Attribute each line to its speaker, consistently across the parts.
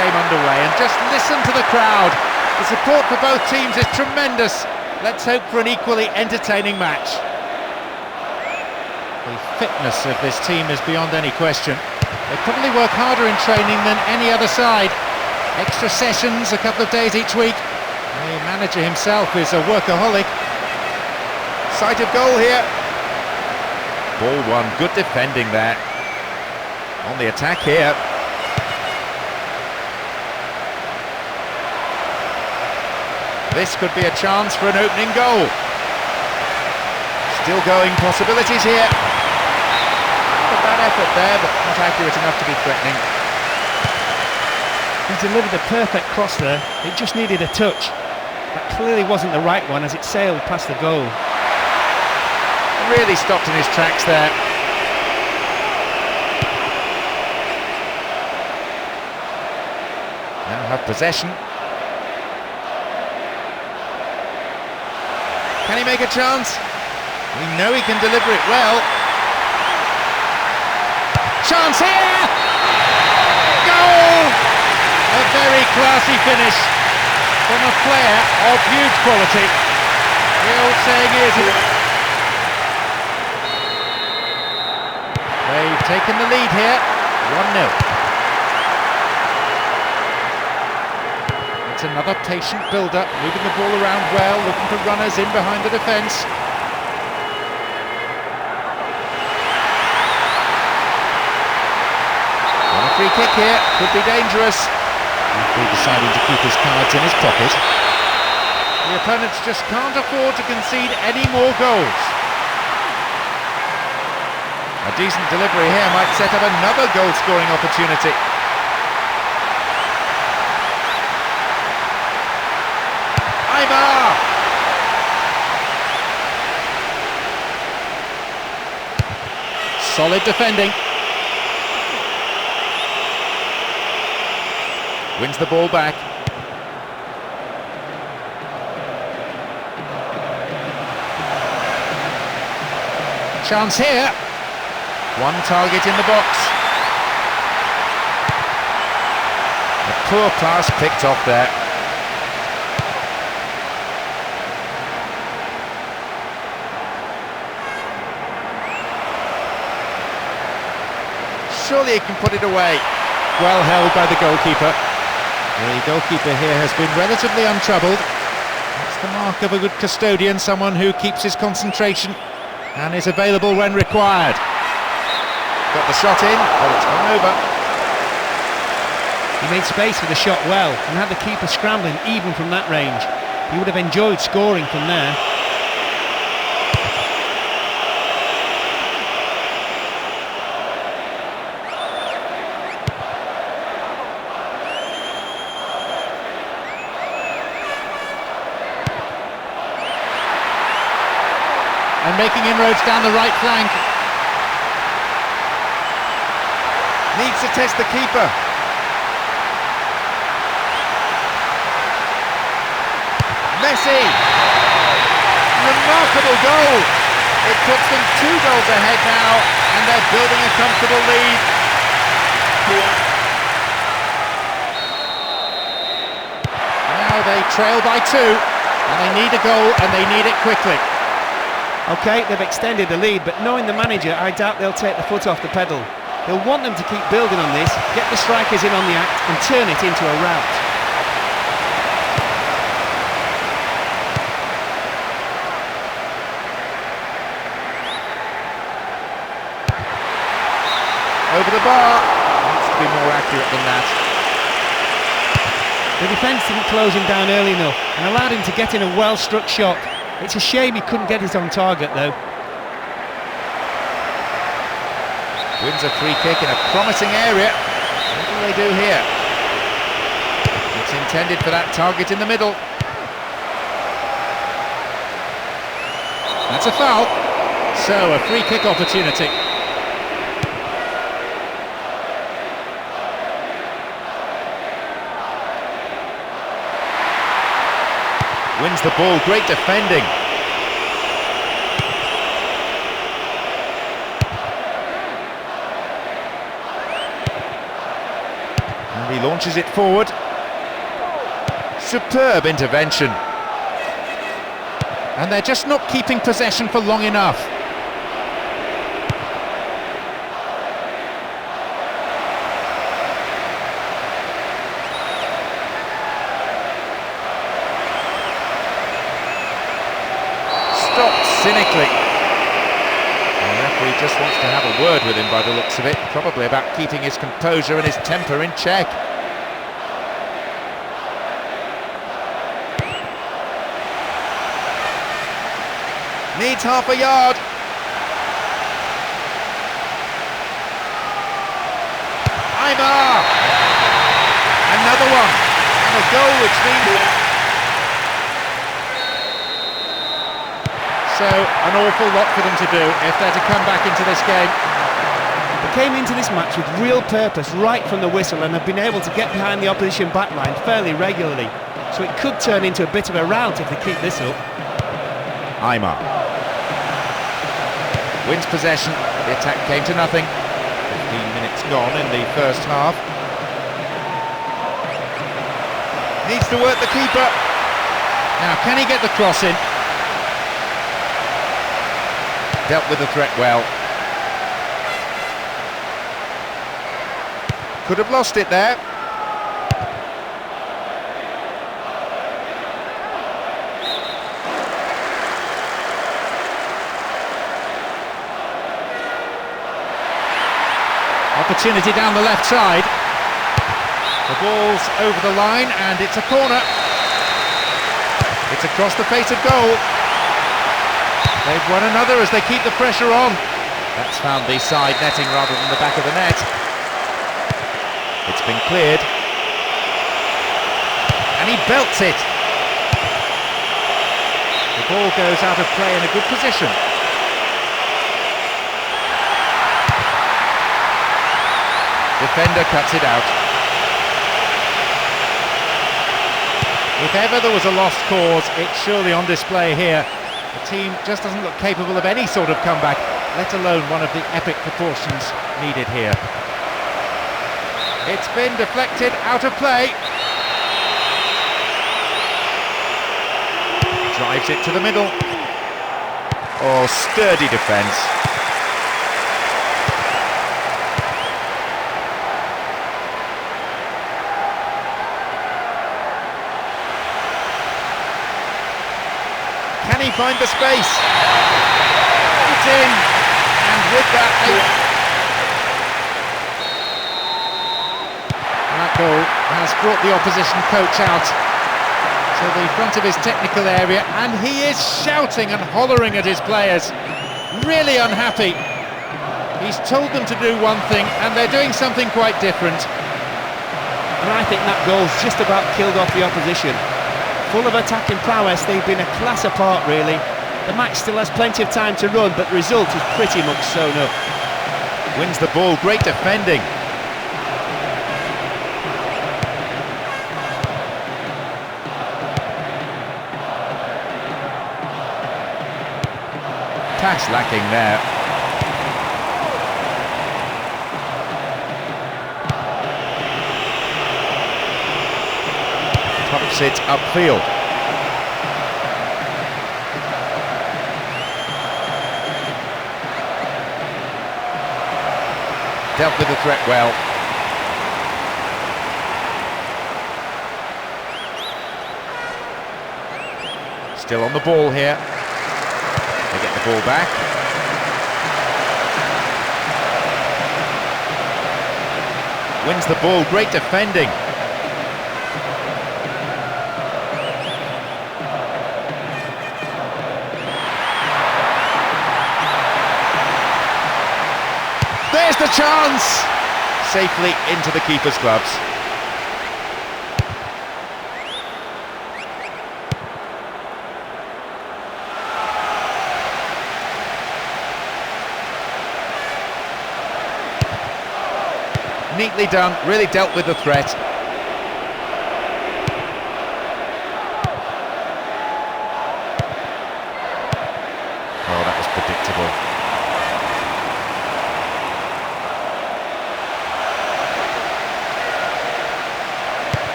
Speaker 1: game underway, and just listen to the crowd. The support for both teams is tremendous. Let's hope for an equally entertaining match. The fitness of this team is beyond any question. They probably work harder in training than any other side. Extra sessions, a couple of days each week. The manager himself is a workaholic. Sight of goal here. Ball won, good defending there. On the attack here. This could be a chance for an opening goal. Still going possibilities here. A bad effort there, but not accurate enough to be threatening.
Speaker 2: He delivered a perfect cross there. It just needed a touch. That clearly wasn't the right one as it sailed past the goal.
Speaker 1: Really stopped in his tracks there. Now have possession. Can he make a chance? We know he can deliver it well. Chance here! Goal! A very classy finish from a player of huge quality. The old saying is, they've taken the lead here, 1-0. It's another patient build-up, moving the ball around well, looking for runners in behind the defence. And a free kick here, could be dangerous. He's deciding to keep his cards in his pocket. The opponents just can't afford to concede any more goals. A decent delivery here might set up another goal-scoring opportunity. Solid defending. Wins the ball back. Chance here. One target in the box. A poor pass picked off there. Surely he can put it away. Well held by the goalkeeper. The goalkeeper here has been relatively untroubled. That's the mark of a good custodian, someone who keeps his concentration and is available when required. Got the shot in, but it's gone over.
Speaker 2: He made space for the shot well and had the keeper scrambling even from that range. He would have enjoyed scoring from there.
Speaker 1: And making inroads down the right flank. Needs to test the keeper. Messi! Remarkable goal! It puts them 2 goals ahead now, and they're building a comfortable lead. Now they trail by 2, and they need a goal, and they need it quickly.
Speaker 2: OK, they've extended the lead, but knowing the manager, I doubt they'll take the foot off the pedal. He'll want them to keep building on this, get the strikers in on the act and turn it into a rout.
Speaker 1: Over the bar. Needs to be more accurate than that.
Speaker 2: The defence didn't close him down early enough and allowed him to get in a well-struck shot. It's a shame he couldn't get it on target though.
Speaker 1: Wins a free kick in a promising area. What do they do here? It's intended for that target in the middle. That's a foul. So a free kick opportunity. Wins the ball, great defending. And And he launches it forward. Superb intervention. And they're just not keeping possession for long enough. Stopped cynically. The referee just wants to have a word with him by the looks of it, probably about keeping his composure and his temper in check. Needs half a yard. Aymar! Another one. And a goal which means... So, an awful lot for them to do if they're to come back into this game.
Speaker 2: They came into this match with real purpose right from the whistle and have been able to get behind the opposition backline fairly regularly. So it could turn into a bit of a rout if they keep this up.
Speaker 1: Aymar wins possession. The attack came to nothing. 15 minutes gone in the first half. Needs to work the keeper. Now, can he get the cross in? Dealt with the threat well. Could have lost it there. Opportunity down the left side. The ball's over the line and it's a corner. It's across the face of goal. They've won another as they keep the pressure on. That's found the side netting rather than the back of the net. It's been cleared. And he belts it. The ball goes out of play in a good position. Defender cuts it out. If ever there was a lost cause, it's surely on display here. The team just doesn't look capable of any sort of comeback, let alone one of the epic proportions needed here. It's been deflected out of play. Drives it to the middle. Oh, sturdy defence. Can he find the space? It's in, and with that, that goal has brought the opposition coach out to the front of his technical area, and he is shouting and hollering at his players, really unhappy. He's told them to do one thing, and they're doing something quite different.
Speaker 2: And I think that goal's just about killed off the opposition. Full of attacking prowess, they've been a class apart really. The match still has plenty of time to run, but the result is pretty much sewn up.
Speaker 1: Wins the ball, great defending. Pass lacking there. Pumps it upfield. Dealt with the threat well. Still on the ball here. They get the ball back. Wins the ball, great defending. There's the chance! Safely into the keeper's gloves. Neatly done, really dealt with the threat. Oh, that was predictable.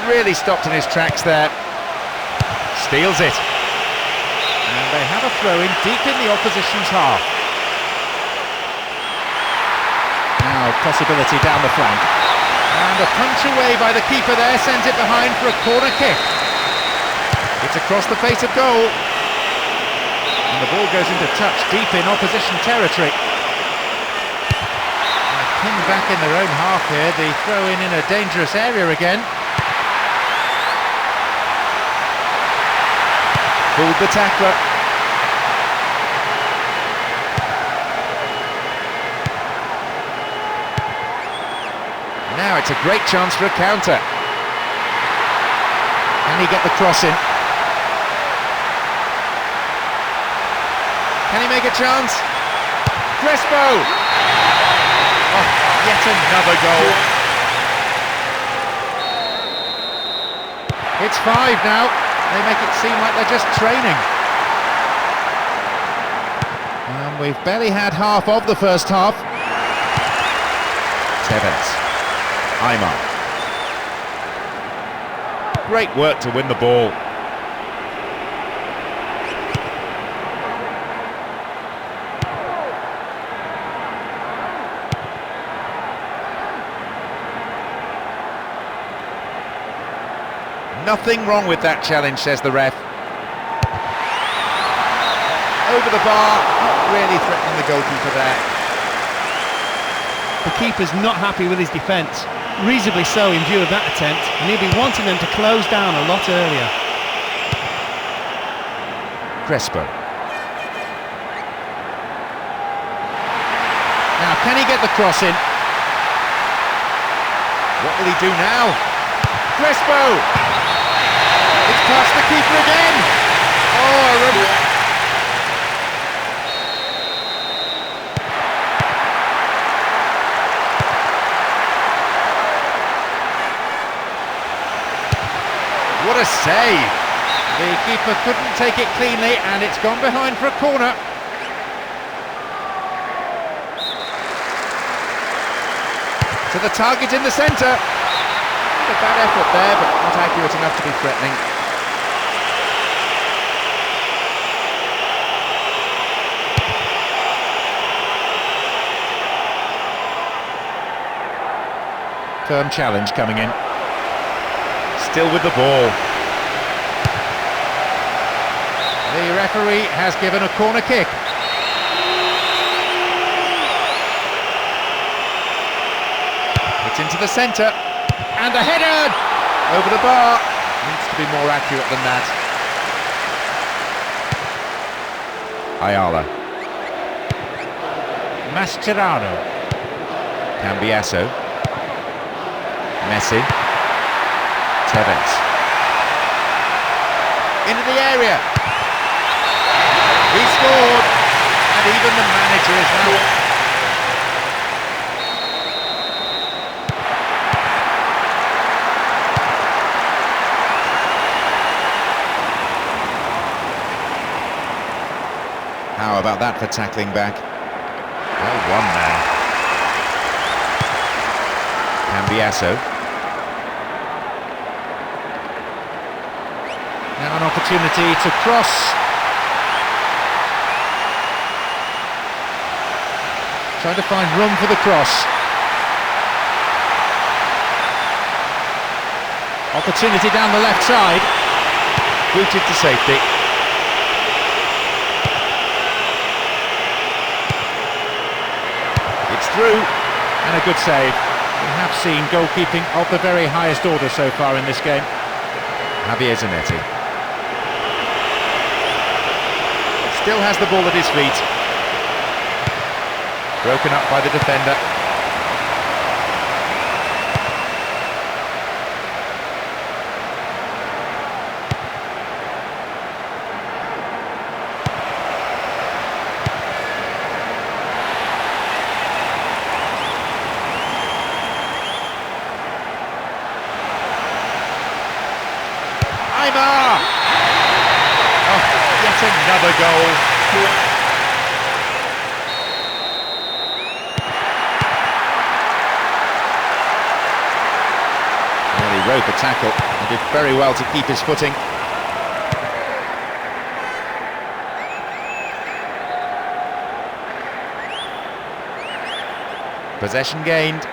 Speaker 1: really stopped in his tracks there. Steals it. And they have a throw in deep in the opposition's half. Now possibility down the flank. And a punch away by the keeper there sends it behind for a corner kick. It's across the face of goal. And the ball goes into touch deep in opposition territory. Pinned back in their own half here, the throw in a dangerous area again. Fooled the tackler. Now it's a great chance for a counter. Can he get the cross in? Can he make a chance? Crespo! Oh, yet another goal. It's 5 now. They make it seem like they're just training. And we've barely had half of the first half. Tevez. Aymar. Great work to win the ball. Nothing wrong with that challenge, says the ref. Over the bar, not really threatening the goalkeeper there.
Speaker 2: The keeper's not happy with his defence, reasonably so in view of that attempt, and he'll be wanting them to close down a lot earlier.
Speaker 1: Crespo. Now, can he get the cross in? What will he do now? Crespo! It's past the keeper again! Oh, what a save! The keeper couldn't take it cleanly and it's gone behind for a corner. To the target in the centre. A bad effort there, but not accurate enough to be threatening. Firm challenge coming in. Still with the ball. The referee has given a corner kick. It's into the centre. And a header! Over the bar. Needs to be more accurate than that. Ayala. Mascherano. Cambiasso. Messi. Tevez. Into the area. He scored. And even the manager is now... How about that for tackling back? Well won now. Cambiasso. Now an opportunity to cross. Trying to find room for the cross. Opportunity down the left side. Booted to safety. Through, and a good save. We have seen goalkeeping of the very highest order so far in this game. Javier Zanetti. Still has the ball at his feet. Broken up by the defender. Another goal. Well, he rode the tackle and Did very well to keep his footing. Possession gained.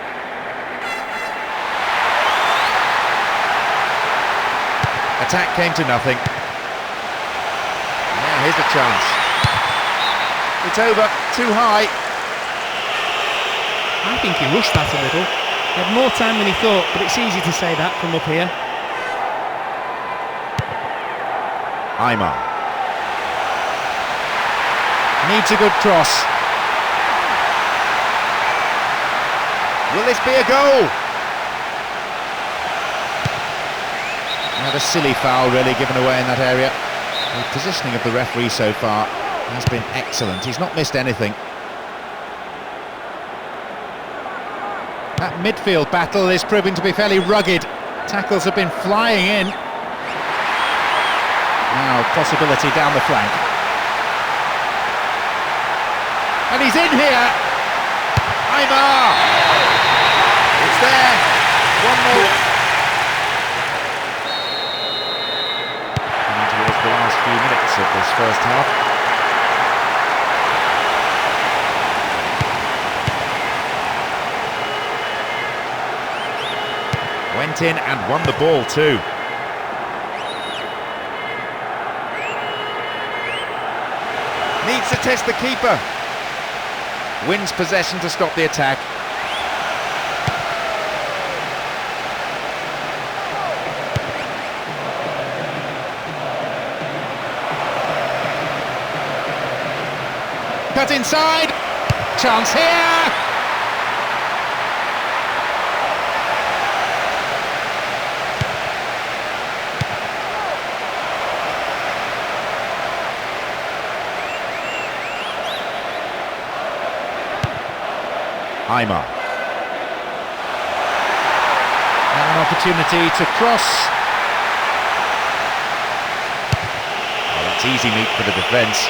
Speaker 1: Attack came to nothing. Now here's the chance. It's over, too high.
Speaker 2: I think he rushed that a little. He had more time than he thought, but it's easy to say that from up here.
Speaker 1: Aymar. Needs a good cross. Will this be a goal? Another silly foul really given away in that area. The positioning of the referee so far has been excellent. He's not missed anything. That midfield battle is proving to be fairly rugged. Tackles have been flying in. Now possibility down the flank. And he's in here! Aymar! It's there! 1-0. Coming towards the last few minutes of this first half. Went in and won the ball too. Needs to test the keeper. Wins possession to stop the attack. Cut inside. Chance here. Aymar. Now an opportunity to cross. Well, that's easy meat for the defence.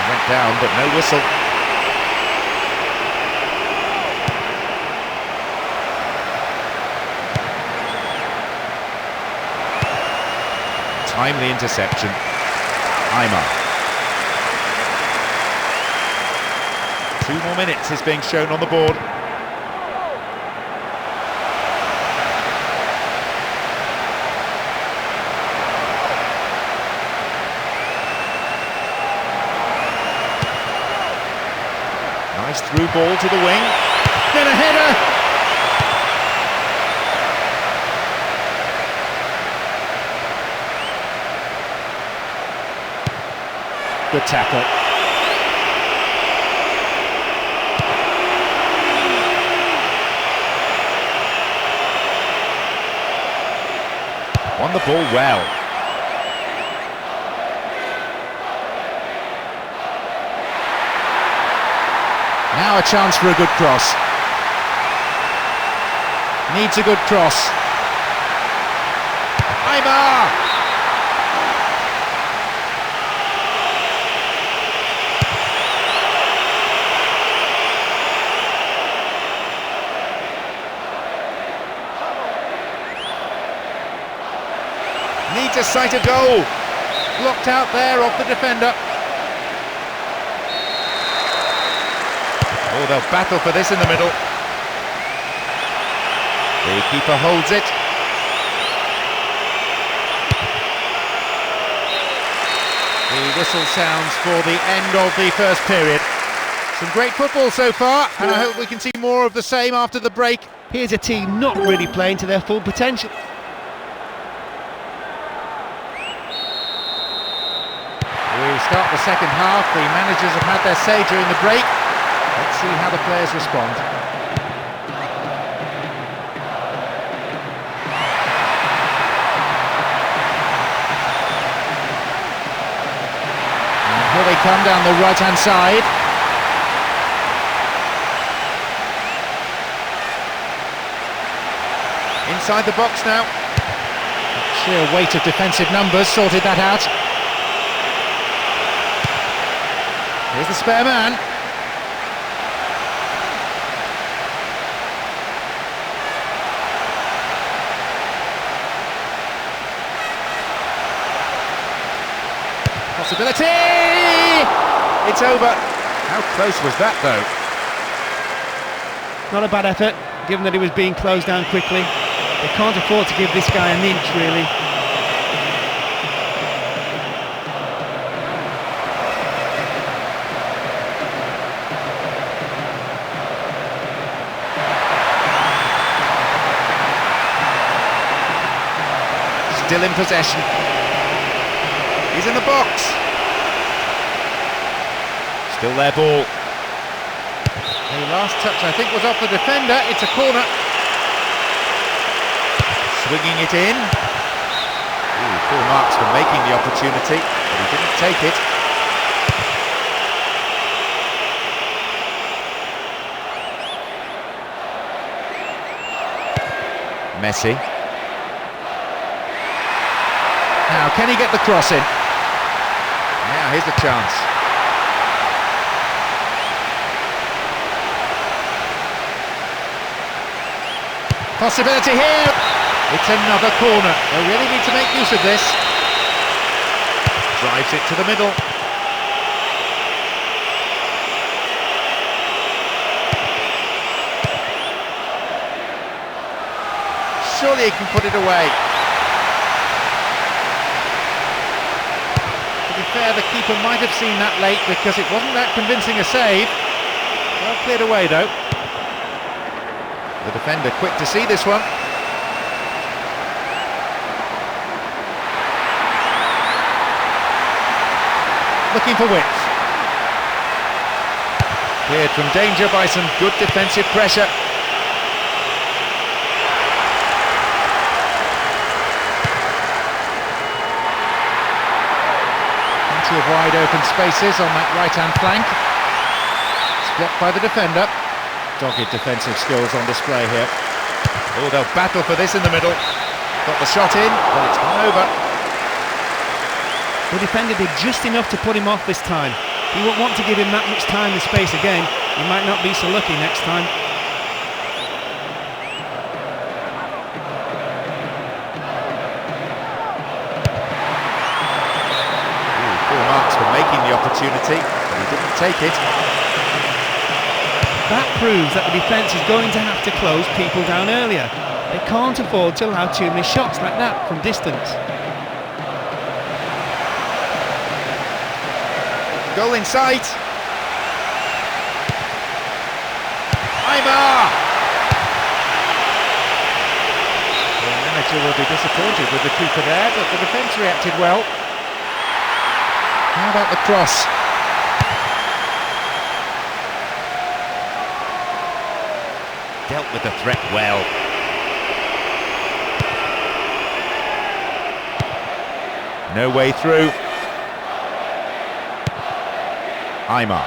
Speaker 1: Went down, but no whistle. Timely interception. Aymar. 2 more minutes is being shown on the board. Nice through ball to the wing. Then a header! Good tackle. Won the ball well. Now a chance for a good cross. Needs a good cross. Aymar! Needs a sight of goal. Blocked out there off the defender. Oh, they'll battle for this in the middle. The keeper holds it. The whistle sounds for the end of the first period. Some great football so far, and I hope we can see more of the same after the break.
Speaker 2: Here's a team not really playing to their full potential.
Speaker 1: We start the second half. The managers have had their say during the break. Let's see how the players respond. And here they come down the right-hand side. Inside the box now. Sheer weight of defensive numbers sorted that out. Here's the spare man. Possibility! It's over. How close was that, though?
Speaker 2: Not a bad effort, given that he was being closed down quickly. They can't afford to give this guy an inch, really.
Speaker 1: Still in possession. He's in the box. Still their ball. The last touch, I think, was off the defender. It's a corner. Swinging it in. Ooh, full marks for making the opportunity, but he didn't take it. Messi. Now, can he get the cross in? Now, here's the chance. Possibility here. It's another corner. They really need to make use of this. Drives it to the middle. Surely he can put it away. To be fair, the keeper might have seen that late because it wasn't that convincing a save. Well cleared away though. The defender quick to see this one. Looking for width. Cleared from danger by some good defensive pressure. Plenty of wide open spaces on that right-hand flank. It's blocked by the defender. Dogged defensive skills on display here. Oh, they'll battle for this in the middle. Got the shot in, but it's gone over.
Speaker 2: The defender did just enough to put him off this time. He won't want to give him that much time and space again. He might not be so lucky next time.
Speaker 1: Ooh, full marks for making the opportunity, but he didn't take it.
Speaker 2: That proves that the defence is going to have to close people down earlier. They can't afford to allow too many shots like that from distance.
Speaker 1: Goal in sight. Aymar! The manager will be disappointed with the keeper there, but the defence reacted well. How about the cross? Dealt with the threat well. No way through. Aymar.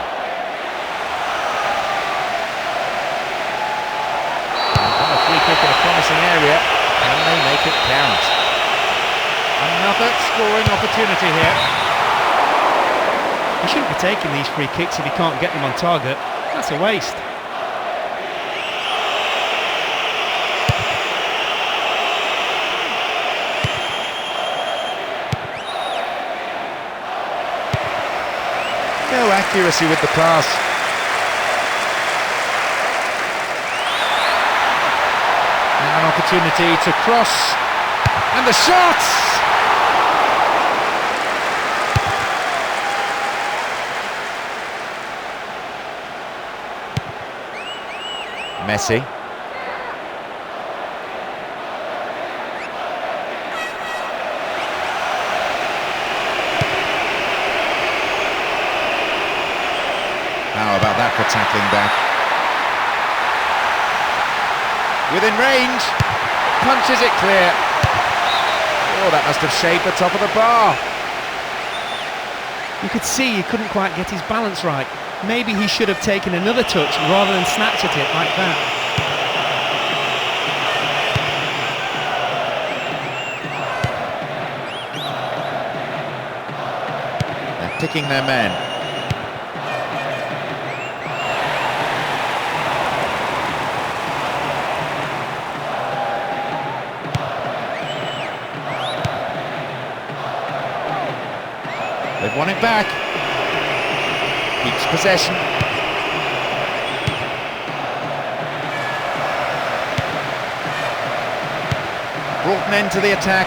Speaker 1: A free kick in a promising area. Can they make it count? Another scoring opportunity here.
Speaker 2: He shouldn't be taking these free kicks if he can't get them on target. That's a waste.
Speaker 1: No accuracy with the pass. Now an opportunity to cross. And the shot! Messi. How about that for tackling back? Within range, punches it clear. Oh, that must have shaved the top of the bar.
Speaker 2: You could see he couldn't quite get his balance right. Maybe he should have taken another touch rather than snatch at it like that.
Speaker 1: They're picking their men. They've won it back. Keeps possession. Brought an end to the attack.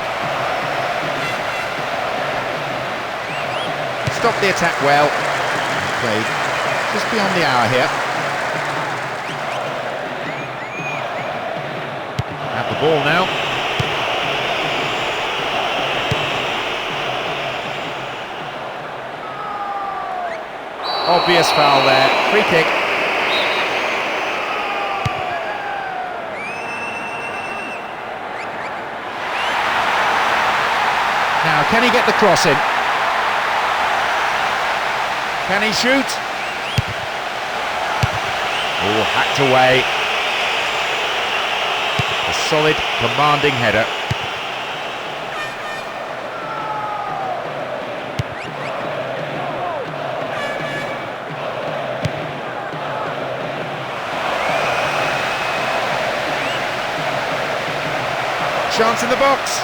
Speaker 1: Stopped the attack well. Played just beyond the hour here. Have the ball now. Obvious foul there. Free kick. Now, can he get the cross in? Can he shoot? Oh, hacked away. A solid, commanding header. Chance in the box.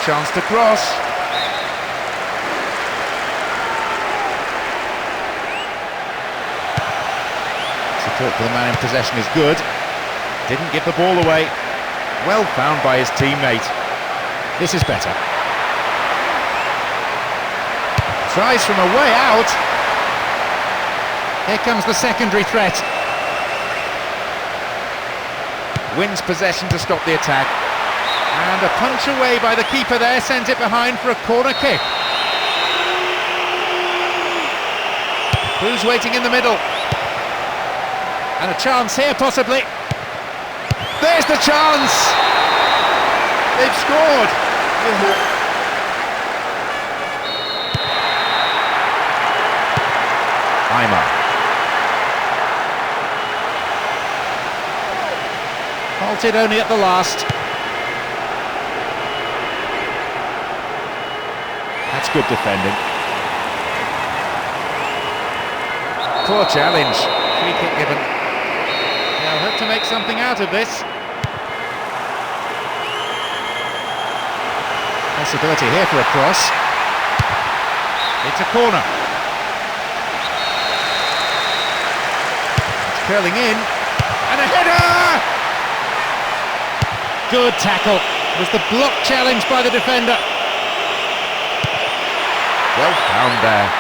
Speaker 1: Chance to cross. Support for the man in possession is good. Didn't give the ball away. Well found by his teammate. This is better. Tries from a way out. Here comes the secondary threat. Wins possession to stop the attack. And a punch away by the keeper there sends it behind for a corner kick. Who's waiting in the middle? And a chance here possibly. There's the chance! They've scored! Aymar. Halted only at the last. That's good defending. Poor challenge. Free kick given. They'll have to make something out of this. Possibility here for a cross. It's a corner. It's curling in. And a header! Good tackle. Was the block challenged by the defender? Well found there.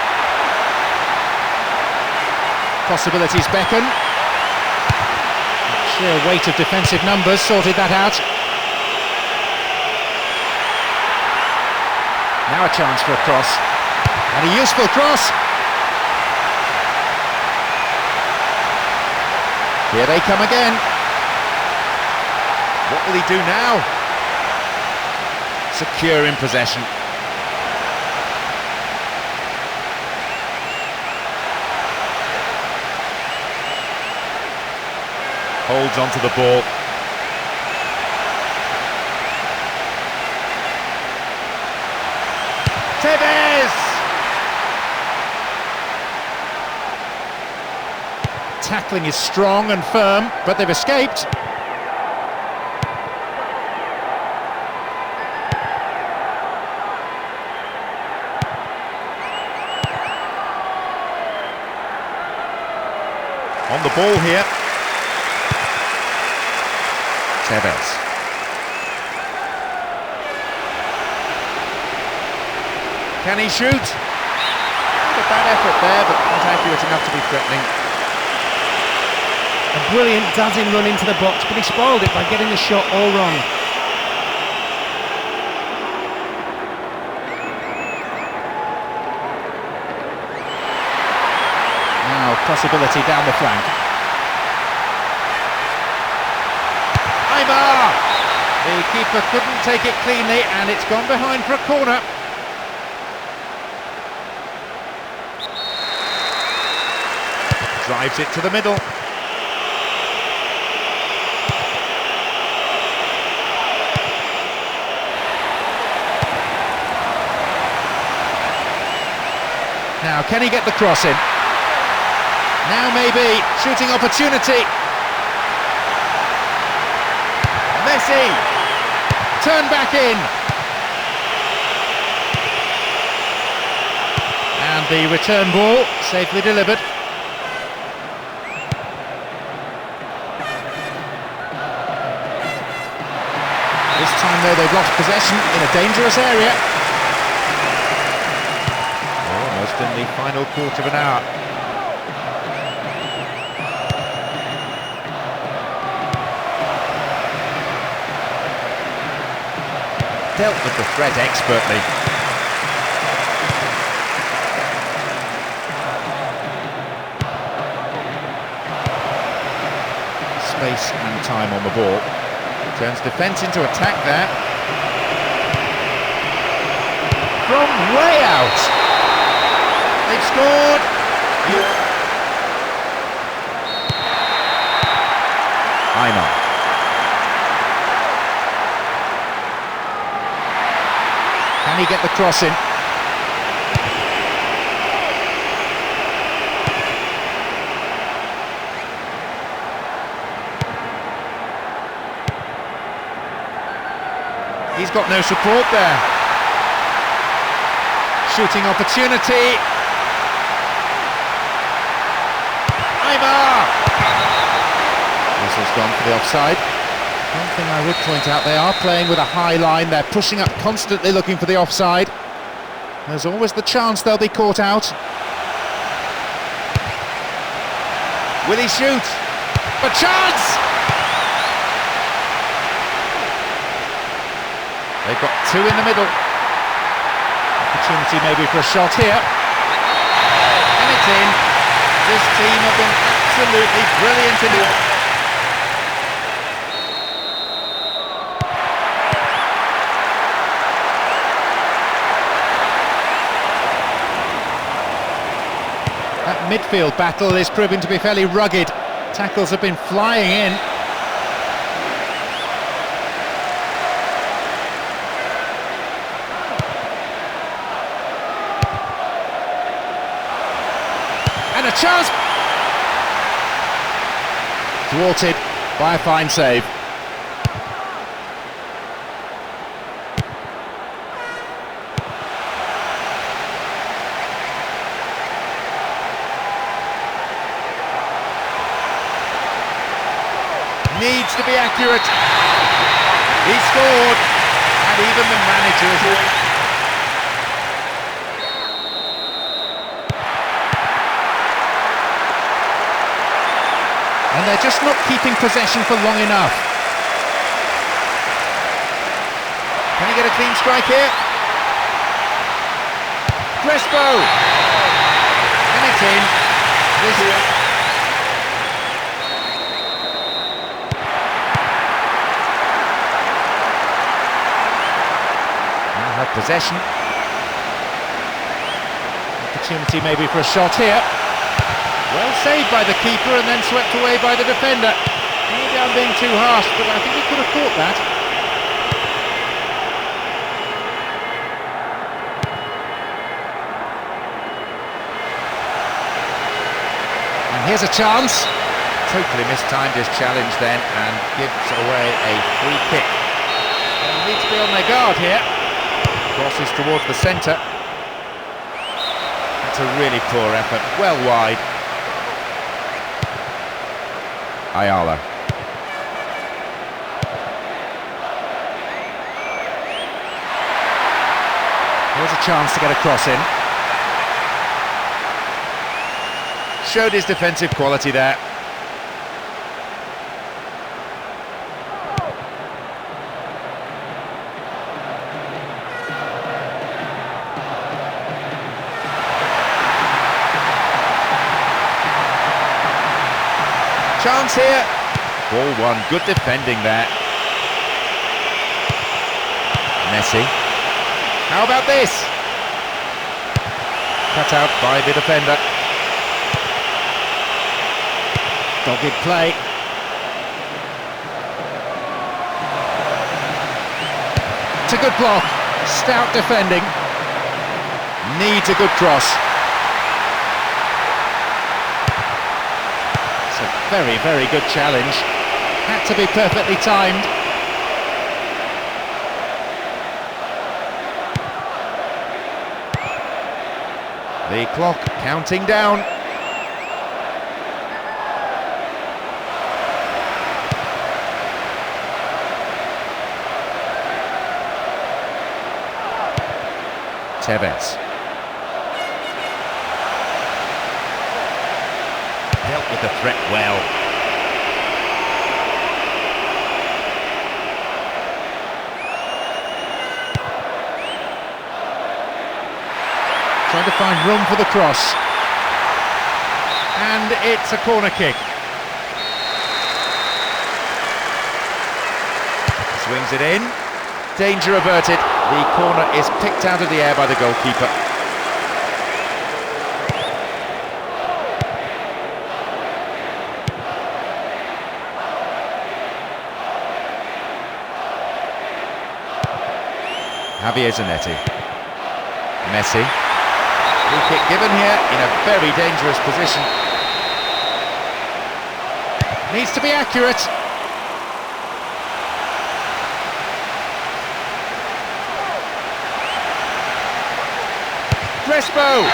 Speaker 1: Possibilities beckon. Sheer weight of defensive numbers sorted that out. Now a chance for a cross. And a useful cross. Here they come again. What will he do now? Secure in possession. Holds onto the ball. Tevez! Tackling is strong and firm, but they've escaped. On the ball here. Tevez. Can he shoot? A bad effort there, but not accurate enough to be threatening.
Speaker 2: A brilliant dazzing run into the box, but he spoiled it by getting the shot all wrong.
Speaker 1: Now, possibility down the flank. Aymar! The keeper couldn't take it cleanly, and it's gone behind for a corner. Drives it to the middle. Now, can he get the cross in? Now maybe, shooting opportunity. Messi! Turn back in. the return ball, safely delivered. This time though they've lost possession in a dangerous area. Almost in the final quarter of an hour. Dealt with the threat expertly. Space and time on the ball. Turns defence into attack there. From way out. They've scored. Iman. Can he get the cross in? He's got no support there. Shooting opportunity. Iman! Whistle's gone for the offside. One thing I would point out, they are playing with a high line, they're pushing up constantly looking for the offside. There's always the chance they'll be caught out. Will he shoot? A chance! They've got two in the middle. Opportunity maybe for a shot here. And it's in. This team have been absolutely brilliant in it. That midfield battle is proving to be fairly rugged. Tackles have been flying in. And a chance! Thwarted by a fine save. Needs to be accurate. He scored, and even the manager is... And they're just not keeping possession for long enough. Can he get a clean strike here? Crespo! And it's in. Have possession. Opportunity maybe for a shot here. Well saved by the keeper and then swept away by the defender. Maybe I'm being too harsh, but I think he could have caught that. And here's a chance. Totally mistimed his challenge then and gives away a free kick. They need to be on their guard here. Crosses towards the centre. That's a really poor effort, well wide. Ayala. Here's a chance to get a cross in. Showed his defensive quality there. Chance here. Ball one, good defending there. Messi. How about this? Cut out by the defender. Dogged play. It's a good block. Stout defending. Needs a good cross. Very, very good challenge. Had to be perfectly timed. The clock counting down. Tevez. Dealt with the threat well. Trying to find room for the cross. And it's a corner kick. Swings it in. Danger averted. The corner is picked out of the air by the goalkeeper. Javier Zanetti. Messi. Free kick given here in a very dangerous position. Needs to be accurate. Crespo! Oh,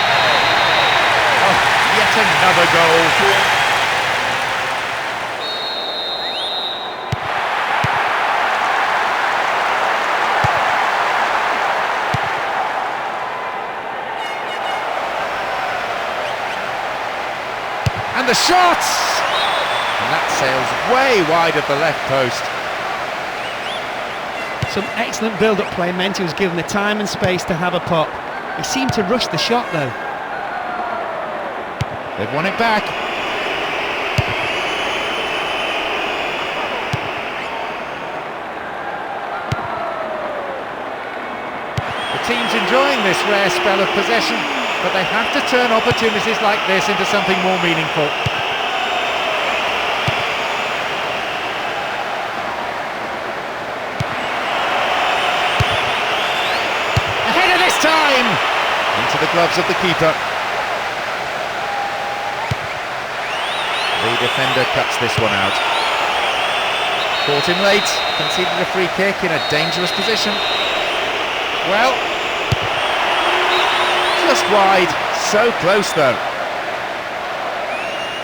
Speaker 1: yet another goal. And the shot! And that sails way wide of the left post.
Speaker 2: Some excellent build-up play meant he was given the time and space to have a pop. He seemed to rush the shot though.
Speaker 1: They've won it back. The team's enjoying this rare spell of possession, but they have to turn opportunities like this into something more meaningful. Ahead of this time! Into the gloves of the keeper. The defender cuts this one out. Caught him late, conceded a free kick in a dangerous position. Well, just wide, so close though.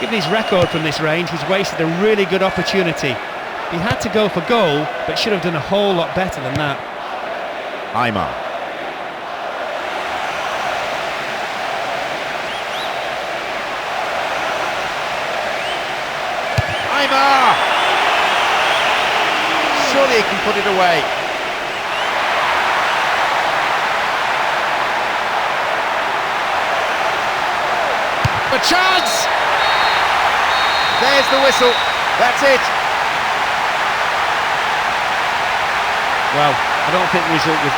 Speaker 2: Given his record from this range, he's wasted a really good opportunity. He had to go for goal, but should have done a whole lot better than that.
Speaker 1: Aymar. Surely he can put it away. A chance! There's the whistle. That's it.
Speaker 2: Well, I don't think the result was